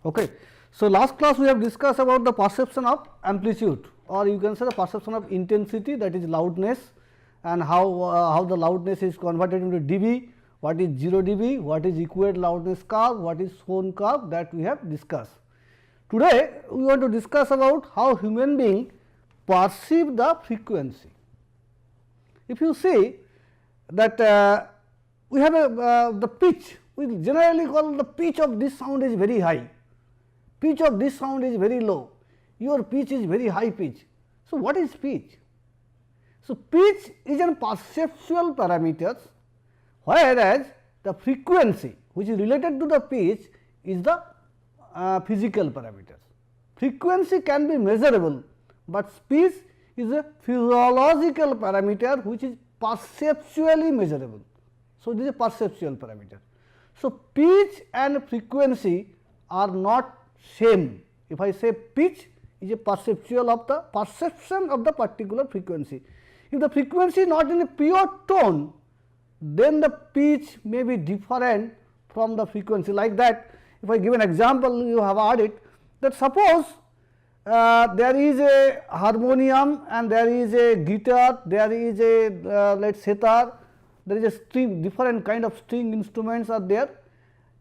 Okay. So, last class we have discussed about the perception of amplitude, or you can say the perception of intensity, that is loudness, and how the loudness is converted into dB, what is 0 dB, what is equate loudness curve, what is Sloan curve, that we have discussed. Today we want to discuss about how human being perceive the frequency. If you see that we have the pitch, we generally call the pitch of this sound is very high, pitch of this sound is very low, your pitch is very high pitch. So, what is pitch? So, pitch is a perceptual parameters, whereas the frequency which is related to the pitch is the physical parameters. Frequency can be measurable, but pitch is a physiological parameter which is perceptually measurable. So, this is a perceptual parameter. So, pitch and frequency are not same. If I say pitch is a perceptual of the perception of the particular frequency. If the frequency is not in a pure tone, then the pitch may be different from the frequency. Like that, if I give an example, you have heard it, that suppose there is a harmonium and there is a guitar, there is a let us say sitar, there is a string, different kind of string instruments are there.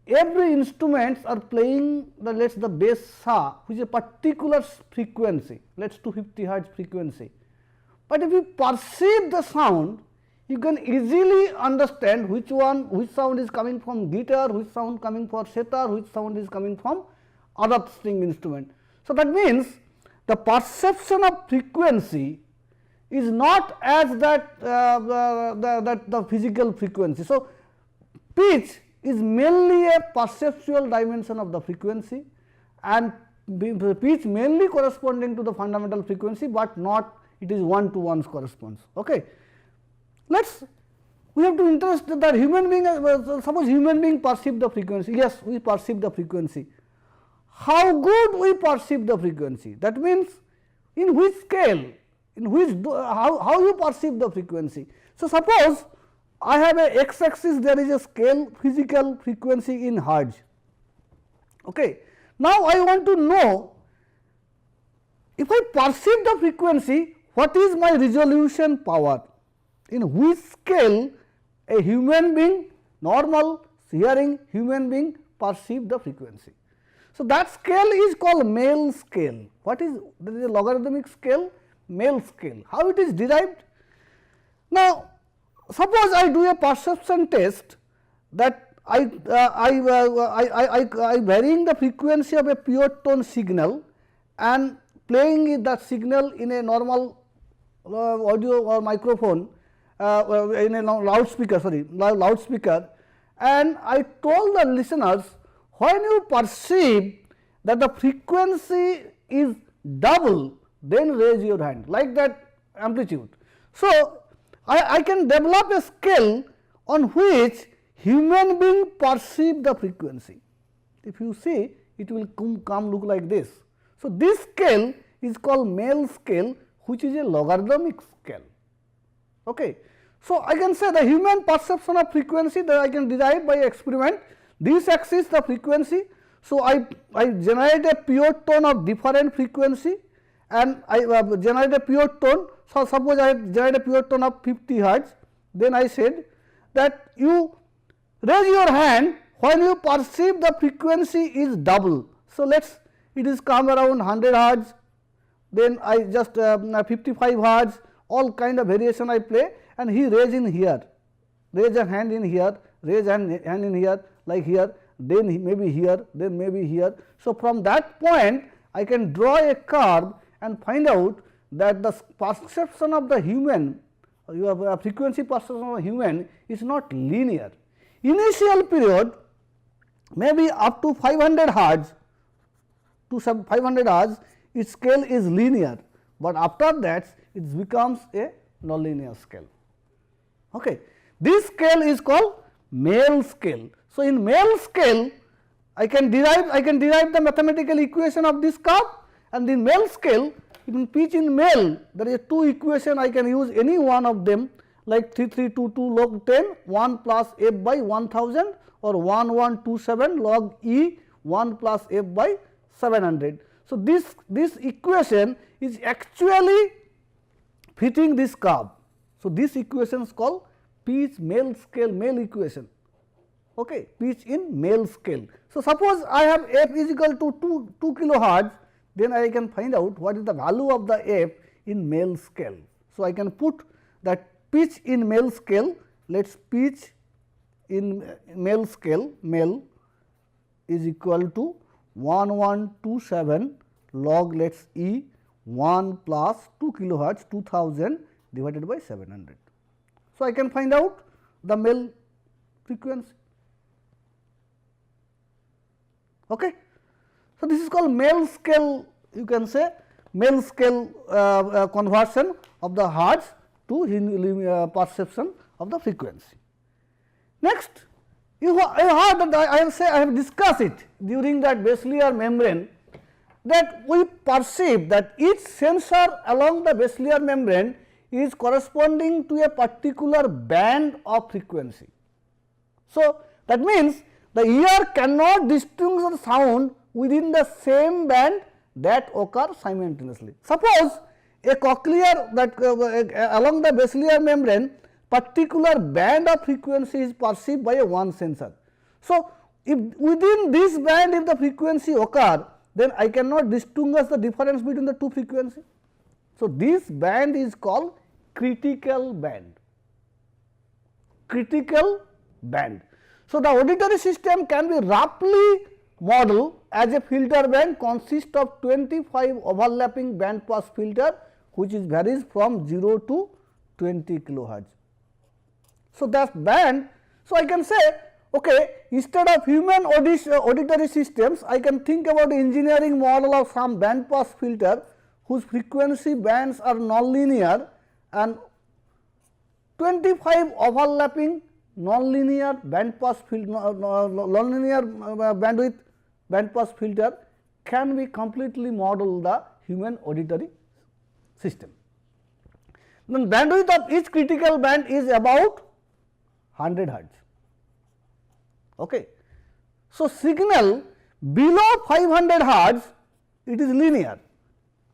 Every instruments are playing the let us the bass sa, which is a particular frequency, let us 250 hertz frequency. But if you perceive the sound, you can easily understand which sound is coming from guitar, which sound coming from sitar, which sound is coming from other string instrument. So, that means the perception of frequency is not as that the physical frequency. So, pitch is mainly a perceptual dimension of the frequency, and pitch mainly corresponding to the fundamental frequency, but not it is one to one corresponds. Okay. We have to interest that human being, suppose human being perceive the frequency, yes, we perceive the frequency. How good we perceive the frequency? That means in which scale, in which how you perceive the frequency. So, suppose I have a x axis, there is a scale physical frequency in hertz. Okay. Now, I want to know if I perceive the frequency, what is my resolution power, in which scale a human being, normal hearing human being perceive the frequency. So, that scale is called male scale. What is, there is a logarithmic scale, male scale. How it is derived? Now, suppose I do a perception test that I varying the frequency of a pure tone signal and playing that signal in a normal audio or microphone in a loudspeaker, and I told the listeners, when you perceive that the frequency is double, then raise your hand, like that amplitude. So, I can develop a scale on which human being perceive the frequency. If you see, it will come look like this. So, this scale is called male scale, which is a logarithmic scale. Okay. So, I can say the human perception of frequency that I can derive by experiment. This axis the frequency. So, I generate a pure tone of different frequency, and I generate a pure tone. So, suppose I generate a pure tone of 50 hertz, then I said that you raise your hand when you perceive the frequency is double. So, let us it is come around 100 hertz, then I just 55 hertz, all kind of variation I play, and he raise in here, raise a hand in here, raise hand in here, like here, then he may be here, then maybe here. So, from that point I can draw a curve and find out that the perception of the human, your frequency perception of the human is not linear. Initial period may be up to 500 hertz, to 500 hertz its scale is linear, but after that it becomes a nonlinear scale. Okay. This scale is called male scale. So, in male scale I can derive the mathematical equation of this curve, and in male scale, in pitch in male there is two equation, I can use any one of them, like 3322 log 10 1 plus f by 1000 or 1127 log E 1 plus f by 700. So, this equation is actually fitting this curve. So, this equation is called pitch male scale male equation, okay, pitch in male scale. So, suppose I have f is equal to 2 kilohertz, then I can find out what is the value of the f in male scale. So, I can put that pitch in male scale, let us pitch in male scale male is equal to 1127 log let us E 1 plus 2 kilohertz 2000 divided by 700. So, I can find out the male frequency. Okay. So, this is called male scale, you can say male scale conversion of the hertz to perception of the frequency. Next, you heard that I have discussed it during that base layer membrane, that we perceive that each sensor along the base layer membrane is corresponding to a particular band of frequency. So, that means the ear cannot distinguish the sound within the same band that occur simultaneously. Suppose a cochlear that along the base layer membrane particular band of frequency is perceived by a one sensor. So, if within this band if the frequency occur, then I cannot distinguish the difference between the two frequencies. So, this band is called critical band, critical band. So, the auditory system can be roughly modeled as a filter band consists of 25 overlapping band pass filter, which is varies from 0 to 20 kilohertz. So, that band, so I can say okay, instead of human auditory systems, I can think about the engineering model of some band pass filter whose frequency bands are nonlinear and 25 overlapping nonlinear band pass filter, nonlinear bandwidth band pass filter can be completely model the human auditory system. Then bandwidth of each critical band is about 100 hertz. Okay. So, signal below 500 hertz it is linear,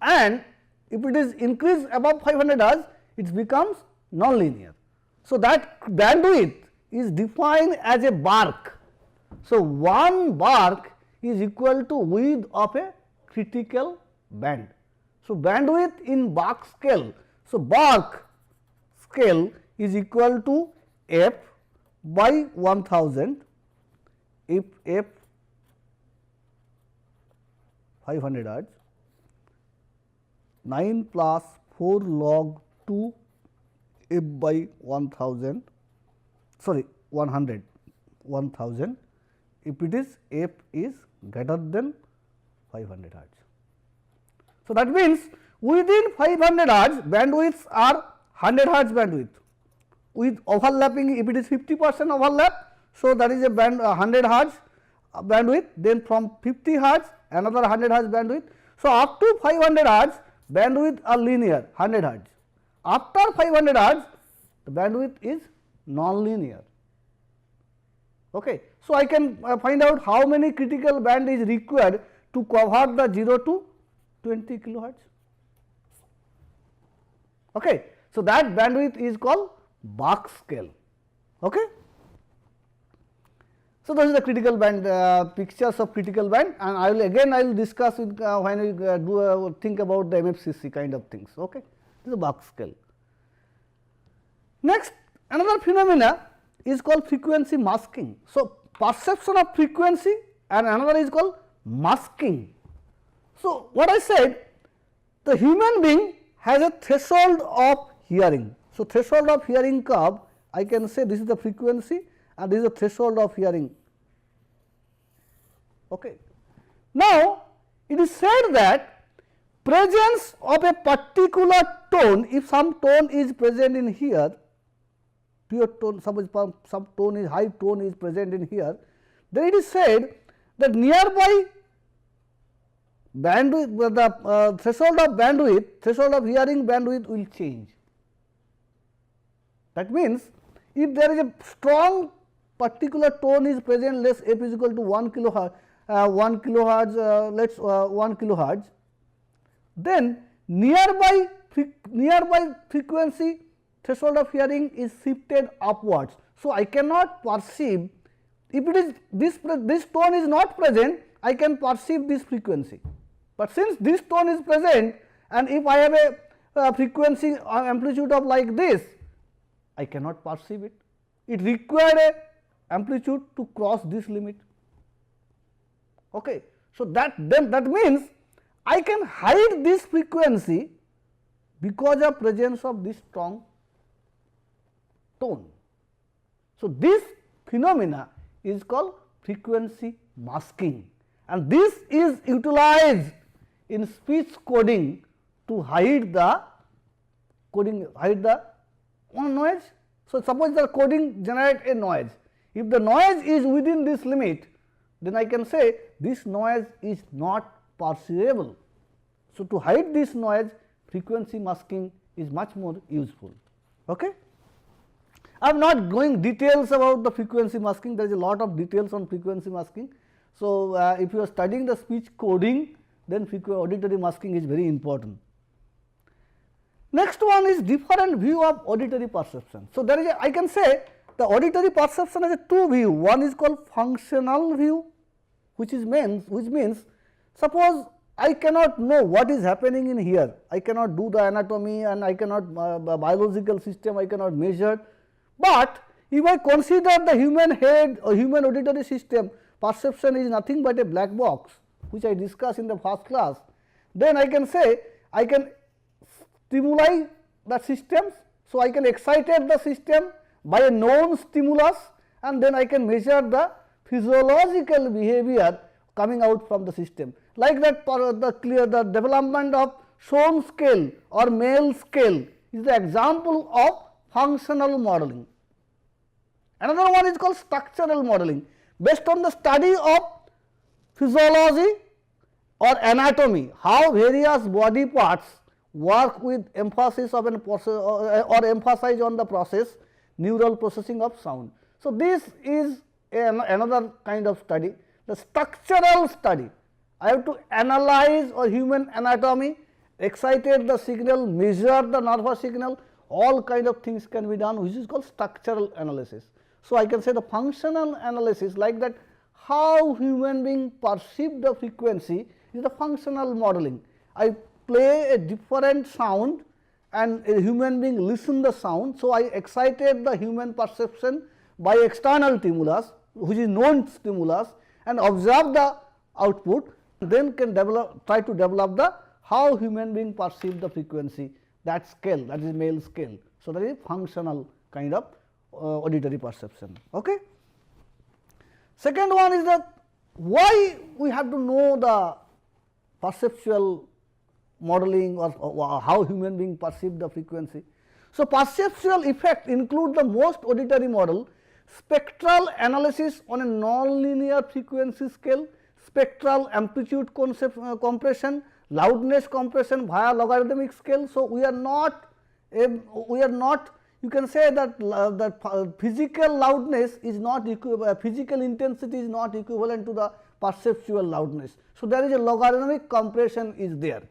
and if it is increased above 500 hertz it becomes non-linear. So, that bandwidth is defined as a bark. So, one bark is equal to width of a critical band. So, bandwidth in bark scale. So, bark scale is equal to f by 1000 if f 500 hertz 9 plus 4 log 2 f by 1000 sorry 100 1000 if it is f is greater than 500 hertz. So, that means within 500 hertz bandwidths are 100 hertz bandwidth with overlapping if it is 50% overlap. So, that is a band 100 hertz bandwidth, then from 50 hertz another 100 hertz bandwidth. So, up to 500 hertz bandwidth are linear 100 hertz. After 500 hertz the bandwidth is non-linear. Okay. So, I can find out how many critical band is required to cover the 0 to 20 kilohertz. Okay. So, that bandwidth is called bark scale. Okay. So, this is the critical band pictures of critical band, and I will discuss it when we do think about the MFCC kind of things. Okay. This is a bark scale. Next, another phenomena is called frequency masking. So, perception of frequency and another is called masking. So, what I said, the human being has a threshold of hearing. So, threshold of hearing curve, I can say this is the frequency and this is the threshold of hearing. Okay. Now, it is said that presence of a particular tone, if some tone is present in here, pure tone, suppose some tone is high tone is present in here, then it is said that nearby bandwidth, the threshold of bandwidth, threshold of hearing bandwidth will change. That means, if there is a strong particular tone is present, less f is equal to 1 kilohertz, 1 kilohertz, let us 1 kilohertz, then nearby frequency threshold of hearing is shifted upwards. So, I cannot perceive, if it is this tone is not present, I can perceive this frequency, but since this tone is present and if I have a frequency amplitude of like this, I cannot perceive it. It required a amplitude to cross this limit. Okay. So, that means I can hide this frequency because of presence of this strong tone. So, this phenomena is called frequency masking, and this is utilized in speech coding to hide the noise. So, suppose the coding generate a noise, if the noise is within this limit, then I can say this noise is not perceivable. So, to hide this noise, frequency masking is much more useful. Okay? I am not going details about the frequency masking, there is a lot of details on frequency masking. So, if you are studying the speech coding, then auditory masking is very important. Next one is different view of auditory perception. So, there is I can say the auditory perception has a two view, one is called functional view, which means suppose I cannot know what is happening in here, I cannot do the anatomy and I cannot biological system I cannot measure, but if I consider the human head or human auditory system, perception is nothing but a black box, which I discussed in the first class, then I can say I can stimuli the systems. So, I can excite the system by a known stimulus and then I can measure the physiological behavior coming out from the system. Like that the development of Schoen scale or Male scale is the example of functional modeling. Another one is called structural modeling, based on the study of physiology or anatomy, how various body parts work with emphasis of an or emphasize on the process, neural processing of sound. So, this is another kind of study, the structural study. I have to analyze a human anatomy, excited the signal, measure the nervous signal, all kind of things can be done, which is called structural analysis. So, I can say the functional analysis, like that how human being perceive the frequency is the functional modeling. I play a different sound and a human being listen the sound. So, I excited the human perception by external stimulus, which is known stimulus, and observe the output, then can try to develop the how human being perceive the frequency, that scale, that is Male scale. So, that is functional kind of auditory perception. Okay. Second one is that why we have to know the perceptual modeling or how human being perceive the frequency. So, perceptual effect include the most auditory model, spectral analysis on a nonlinear frequency scale, spectral amplitude compression, loudness compression via logarithmic scale. So, we are not you can say that physical loudness is not physical intensity is not equivalent to the perceptual loudness. So, there is a logarithmic compression is there.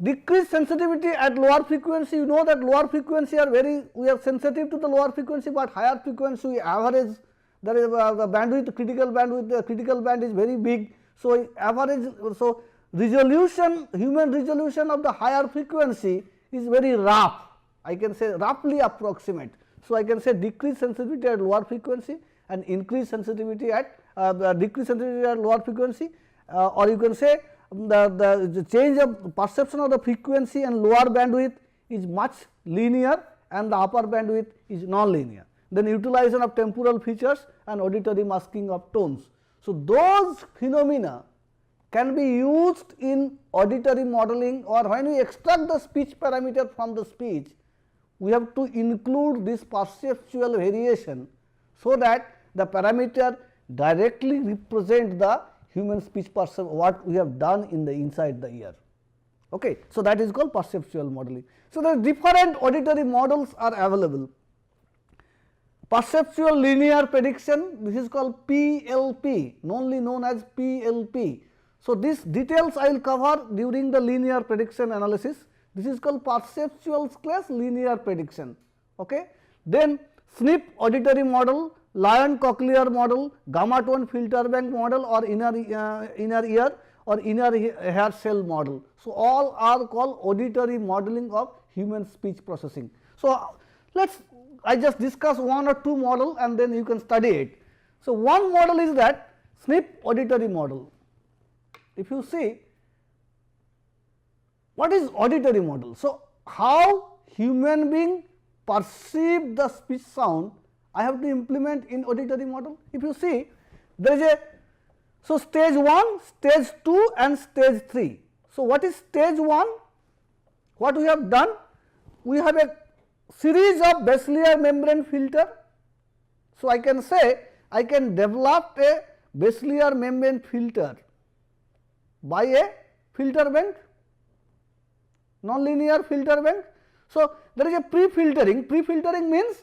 Decreased sensitivity at lower frequency, you know that lower frequency are we are sensitive to the lower frequency, but higher frequency we average, there is the bandwidth, critical bandwidth, the critical band is very big. So, average, so resolution, human resolution of the higher frequency is very rough, I can say roughly approximate. So, I can say decreased sensitivity at lower frequency and increased sensitivity at decreased sensitivity at lower frequency, or you can say the change of perception of the frequency and lower bandwidth is much linear and the upper bandwidth is non-linear. Then utilization of temporal features and auditory masking of tones. So, those phenomena can be used in auditory modeling, or when we extract the speech parameter from the speech, we have to include this perceptual variation, so that the parameter directly represent the human speech perception, what we have done in the inside the ear. Okay. So, that is called perceptual modeling. So, the different auditory models are available. perceptual linear prediction, this is called PLP, only known as PLP. So, these details I will cover during the linear prediction analysis. This is called perceptual class linear prediction. Okay. Then SNP auditory model, Lion cochlear model, gamma tone filter bank model or inner ear or inner hair cell model. So, all are called auditory modeling of human speech processing. So, I just discuss one or two model and then you can study it. So, one model is that SNP auditory model. If you see what is auditory model. So, how human being perceive the speech sound, I have to implement in auditory model. If you see, there is a, so stage 1, stage 2 and stage 3. So, what is stage 1? What we have done? We have a series of basal membrane filter. So, I can say I can develop a basal membrane filter by a filter bank, nonlinear filter bank. So, there is a pre-filtering. Pre-filtering means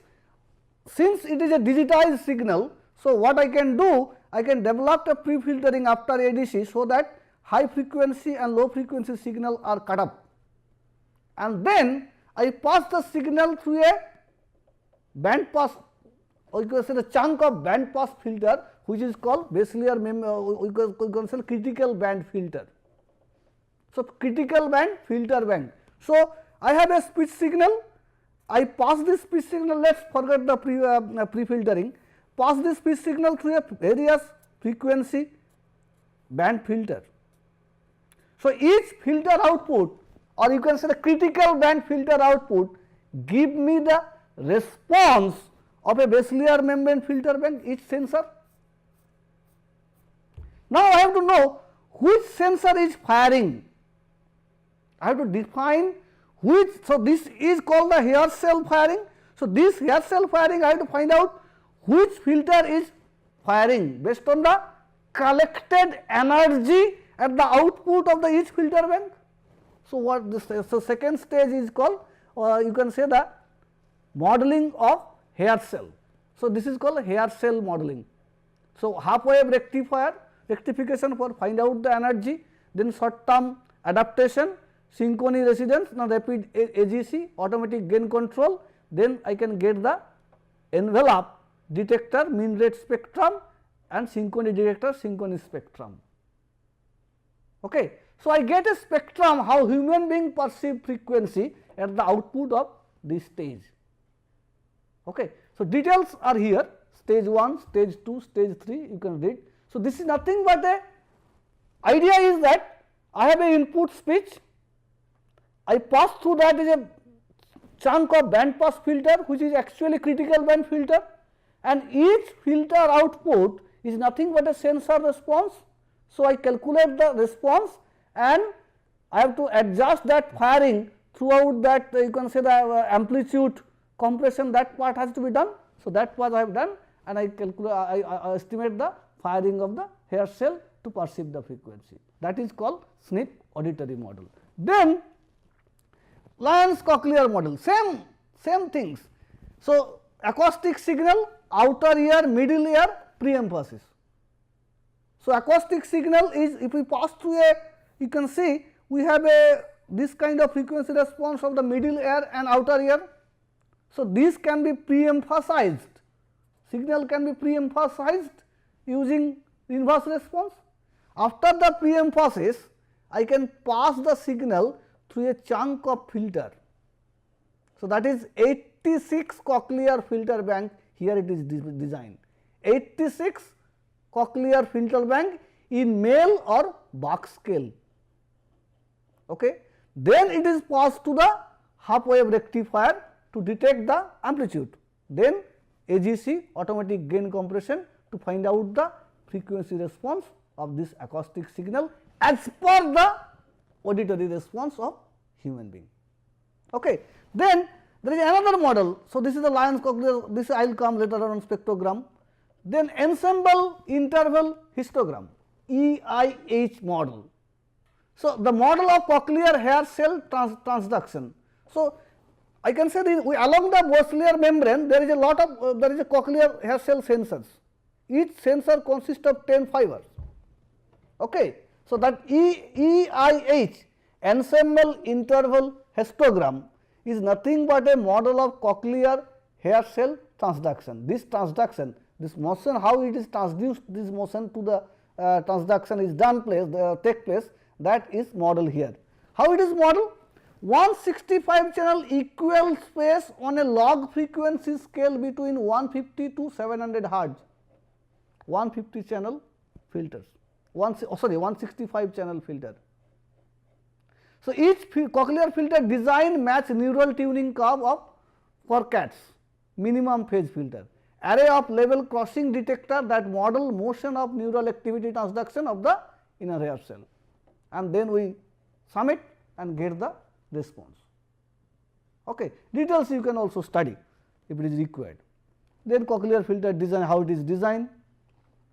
since it is a digitized signal. So, what I can do? I can develop a pre-filtering after ADC, so that high frequency and low frequency signal are cut up, and then I pass the signal through a band pass, or you can say the chunk of band pass filter, which is called basal we can say critical band filter. So, critical band filter bank. So, I have a speech signal, I pass this speech signal, let us forget the pre-filtering, pass this speech signal through a various frequency band filter. So, each filter output, or you can say the critical band filter output, give me the response of a basal membrane filter bank, each sensor. Now, I have to know which sensor is firing. I have to define which. So, this is called the hair cell firing. So, this hair cell firing I have to find out which filter is firing based on the collected energy at the output of the each filter bank. So, what this, so second stage is called, you can say the modeling of hair cell. So, this is called hair cell modeling. So, half wave rectification for find out the energy, then short term adaptation, synchrony residence, now rapid AGC, automatic gain control, then I can get the envelope detector, mean rate spectrum and synchrony detector, synchrony spectrum. Okay. So, I get a spectrum how human being perceive frequency at the output of this stage. Okay. So, details are here, stage 1, stage 2, stage 3, you can read. So, this is nothing but a idea is that I have a input speech, I pass through that is a chunk of band pass filter, which is actually critical band filter, and each filter output is nothing but a sensor response. So, I calculate the response and I have to adjust that firing throughout that, you can say the amplitude compression, that part has to be done. So, that part I have done, and I calculate, I estimate the firing of the hair cell to perceive the frequency, that is called SNP auditory model. Then Lion's cochlear model, same things. So, acoustic signal, outer ear, middle ear, pre-emphasis. So, acoustic signal is, if we pass through a, you can see we have a this kind of frequency response of the middle ear and outer ear. So, this can be pre-emphasized, signal can be pre-emphasized using inverse response. After the pre-emphasis, I can pass the signal through a chunk of filter. So, that is 86 cochlear filter bank, here it is designed, 86 cochlear filter bank in male or Bach scale. Okay. Then it is passed to the half wave rectifier to detect the amplitude, then AGC, automatic gain compression, to find out the frequency response of this acoustic signal as per the auditory response of human being. Okay. Then there is another model. So, this is the Lion's cochlear, this I will come later on spectrogram. Then ensemble interval histogram, EIH model. So, the model of cochlear hair cell transduction. So, I can say that along the basilar membrane there is a lot of there is a cochlear hair cell sensors. Each sensor consists of 10 fibers. Okay. So, that EIH, ensemble interval histogram, is nothing but a model of cochlear hair cell transduction. This transduction, this motion, how it is transduced, this motion to the transduction is take place, that is model here. How it is model? 165 channel equal space on a log frequency scale between 150 to 700 hertz, 150 channel filters. 165 channel filter. So, each cochlear filter design match neural tuning curve of for cats, minimum phase filter, array of level crossing detector that model motion of neural activity transduction of the inner hair cell, and then we sum it and get the response. Okay. Details you can also study if it is required. Then cochlear filter design, how it is designed,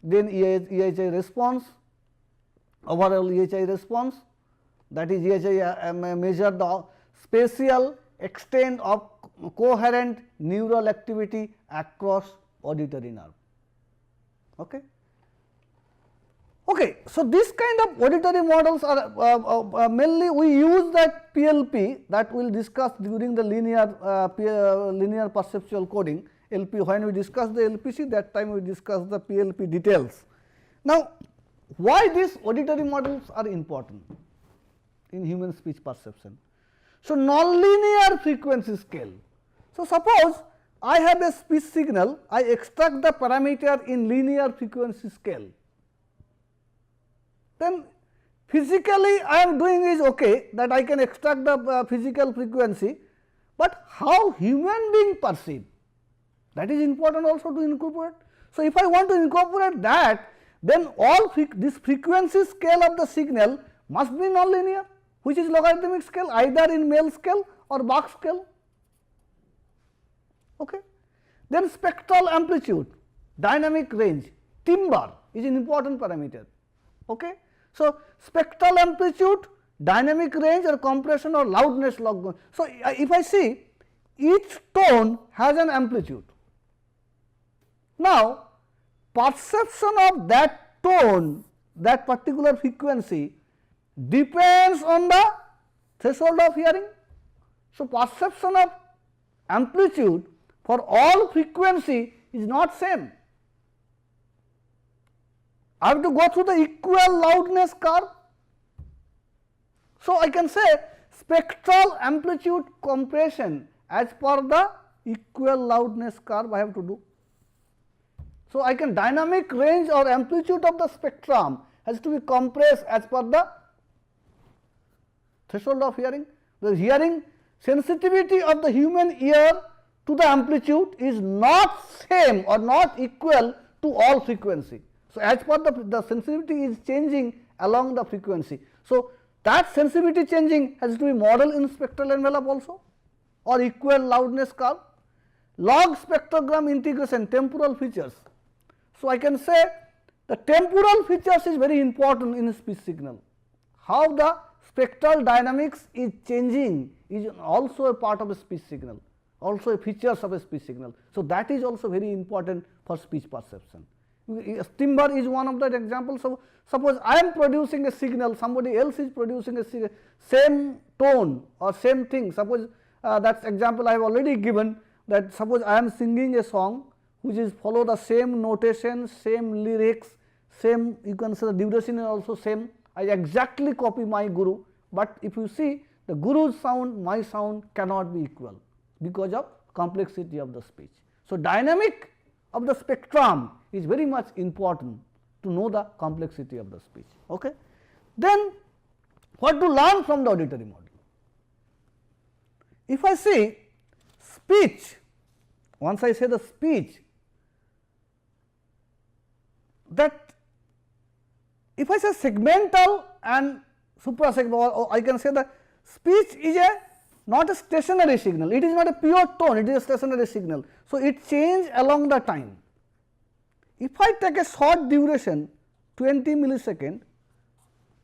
then EHI response, overall EHI response, that is EHI measure the spatial extent of coherent neural activity across auditory nerve. Okay. Okay. So, this kind of auditory models are mainly we use that PLP that we will discuss during the linear perceptual coding LP. When we discuss the LPC, that time we discuss the PLP details. Now, why these auditory models are important in human speech perception? So, nonlinear frequency scale. So, suppose I have a speech signal, I extract the parameter in linear frequency scale, then physically I am doing is okay, that I can extract the physical frequency, but how human being perceive, that is important also to incorporate. So, if I want to incorporate that, then all this frequency scale of the signal must be nonlinear, which is logarithmic scale, either in Mel scale or Bach scale. Okay. Then spectral amplitude, dynamic range, timbre is an important parameter. Okay. So, spectral amplitude, dynamic range or compression or loudness log. So, if I see each tone has an amplitude. Now, perception of that tone, that particular frequency depends on the threshold of hearing. So, perception of amplitude for all frequency is not same. I have to go through the equal loudness curve. So, I can say spectral amplitude compression as per the equal loudness curve I have to do. So, I can dynamic range or amplitude of the spectrum has to be compressed as per the threshold of hearing. The hearing sensitivity of the human ear to the amplitude is not same or not equal to all frequency. So, as per the sensitivity is changing along the frequency. So, that sensitivity changing has to be modeled in spectral envelope also or equal loudness curve. Log spectrogram integration, temporal features. So, I can say the temporal features is very important in a speech signal. How the spectral dynamics is changing is also a part of a speech signal, also a features of a speech signal. So, that is also very important for speech perception. Timbre is one of that examples. So, suppose I am producing a signal, somebody else is producing a signal, same tone or same thing. Suppose that example I have already given, that suppose I am singing a song which is follow the same notation, same lyrics, same, you can say the duration is also same. I exactly copy my guru, but if you see the guru's sound, my sound cannot be equal because of complexity of the speech. So, dynamic of the spectrum is very much important to know the complexity of the speech. Okay. Then what to learn from the auditory model? If I say speech, once I say the speech, that if I say segmental and suprasegmental, or I can say that speech is not a stationary signal, it is not a pure tone, it is a stationary signal. So, it changes along the time. If I take a short duration 20 millisecond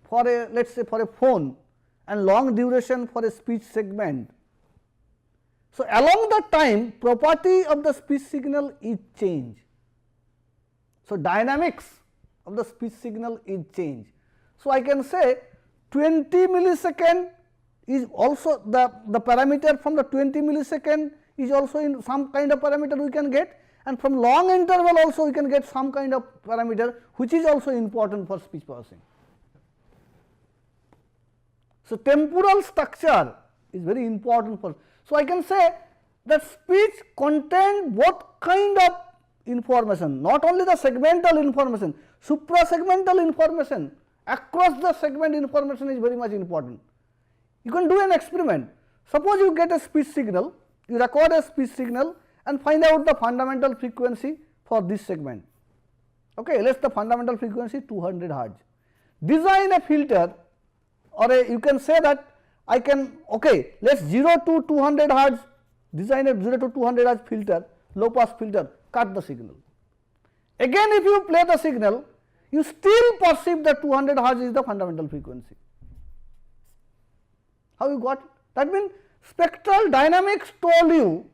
for a, let us say for a phone, and long duration for a speech segment, So, along the time property of the speech signal is changed. So, dynamics of the speech signal is changed. So, I can say 20 millisecond is also the parameter from the 20 millisecond is also in some kind of parameter we can get, and from long interval also we can get some kind of parameter which is also important for speech processing. So, temporal structure is very important for. So, I can say that speech contains both kind of information, not only the segmental information, suprasegmental information, across the segment information is very much important. You can do an experiment. Suppose you get a speech signal, you record a speech signal and find out the fundamental frequency for this segment. Okay, let us the fundamental frequency 200 hertz. Design a filter, or you can say that I can, okay, let us 0 to 200 hertz, design a 0 to 200 hertz filter, low pass filter, cut the signal. Again if you play the signal, you still perceive that 200 hertz is the fundamental frequency. How you got it? That means spectral dynamics told you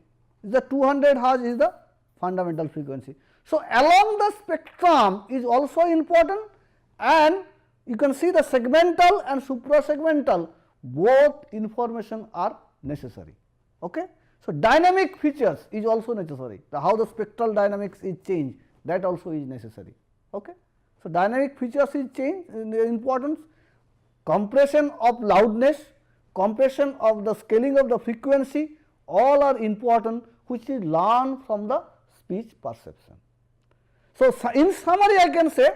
the 200 hertz is the fundamental frequency. So, along the spectrum is also important, and you can see the segmental and suprasegmental both information are necessary. Okay? So, dynamic features is also necessary. How the spectral dynamics is changed, that also is necessary. Okay? So, dynamic features is changed in the importance, compression of loudness, compression of the scaling of the frequency, all are important, which is learned from the speech perception. So, in summary I can say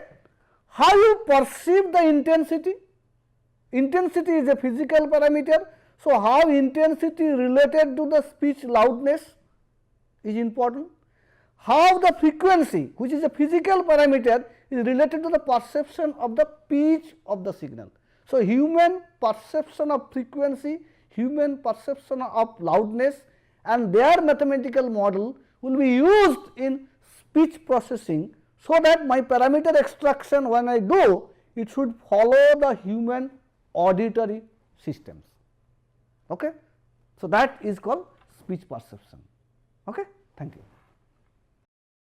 how you perceive the intensity. Intensity is a physical parameter. So, how intensity related to the speech loudness is important. How the frequency, which is a physical parameter, is related to the perception of the pitch of the signal. So, human perception of frequency, human perception of loudness, and their mathematical model will be used in speech processing, so that my parameter extraction when I do, it should follow the human auditory systems. Okay? So, that is called speech perception. Okay? Thank you.